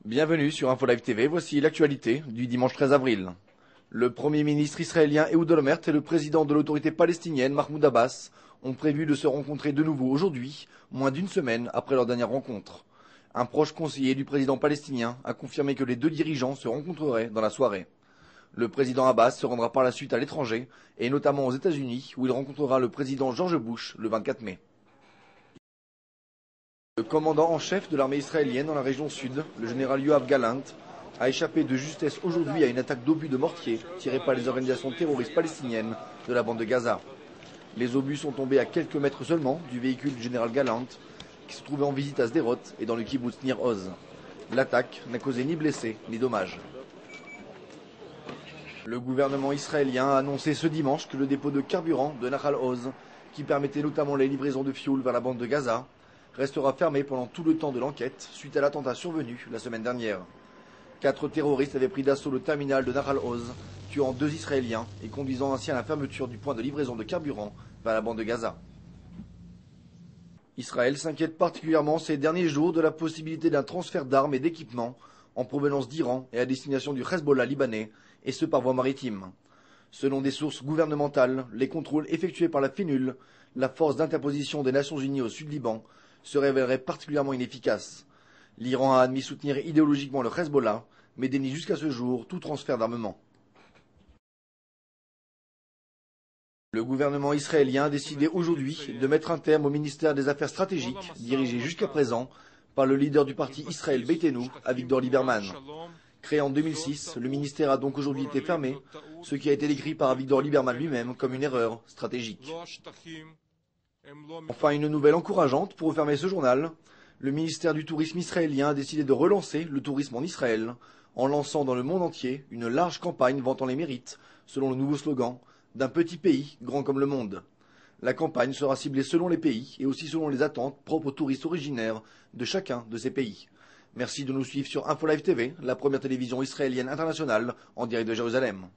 Bienvenue sur InfoLive TV, voici l'actualité du dimanche 13 avril. Le Premier ministre israélien Ehud Olmert et le président de l'autorité palestinienne Mahmoud Abbas ont prévu de se rencontrer de nouveau aujourd'hui, moins d'une semaine après leur dernière rencontre. Un proche conseiller du président palestinien a confirmé que les deux dirigeants se rencontreraient dans la soirée. Le président Abbas se rendra par la suite à l'étranger, et notamment aux États-Unis, où il rencontrera le président George Bush le 24 mai. Le commandant en chef de l'armée israélienne dans la région sud, le général Yoav Gallant, a échappé de justesse aujourd'hui à une attaque d'obus de mortier tirée par les organisations terroristes palestiniennes de la bande de Gaza. Les obus sont tombés à quelques mètres seulement du véhicule du général Gallant, qui se trouvait en visite à Sderot et dans le kibbutz Nir Oz. L'attaque n'a causé ni blessés ni dommages. Le gouvernement israélien a annoncé ce dimanche que le dépôt de carburant de Nahal Oz, qui permettait notamment les livraisons de fioul vers la bande de Gaza, restera fermé pendant tout le temps de l'enquête suite à l'attentat survenu la semaine dernière. 4 terroristes avaient pris d'assaut le terminal de Nahal Oz, tuant 2 Israéliens et conduisant ainsi à la fermeture du point de livraison de carburant vers la bande de Gaza. Israël s'inquiète particulièrement ces derniers jours de la possibilité d'un transfert d'armes et d'équipements en provenance d'Iran et à destination du Hezbollah libanais, et ce par voie maritime. Selon des sources gouvernementales, les contrôles effectués par la FINUL, la force d'interposition des Nations Unies au Sud-Liban, se révéleraient particulièrement inefficaces. L'Iran a admis soutenir idéologiquement le Hezbollah, mais dénie jusqu'à ce jour tout transfert d'armement. Le gouvernement israélien a décidé aujourd'hui de mettre un terme au ministère des Affaires stratégiques, dirigé jusqu'à présent par le leader du parti Israël Beitenu, Avigdor Lieberman. Créé en 2006, le ministère a donc aujourd'hui été fermé, ce qui a été décrit par Avigdor Lieberman lui-même comme une erreur stratégique. Enfin, une nouvelle encourageante pour refermer ce journal. Le ministère du Tourisme israélien a décidé de relancer le tourisme en Israël en lançant dans le monde entier une large campagne vantant les mérites, selon le nouveau slogan, d'un petit pays grand comme le monde. La campagne sera ciblée selon les pays et aussi selon les attentes propres aux touristes originaires de chacun de ces pays. Merci de nous suivre sur InfoLive TV, la première télévision israélienne internationale en direct de Jérusalem.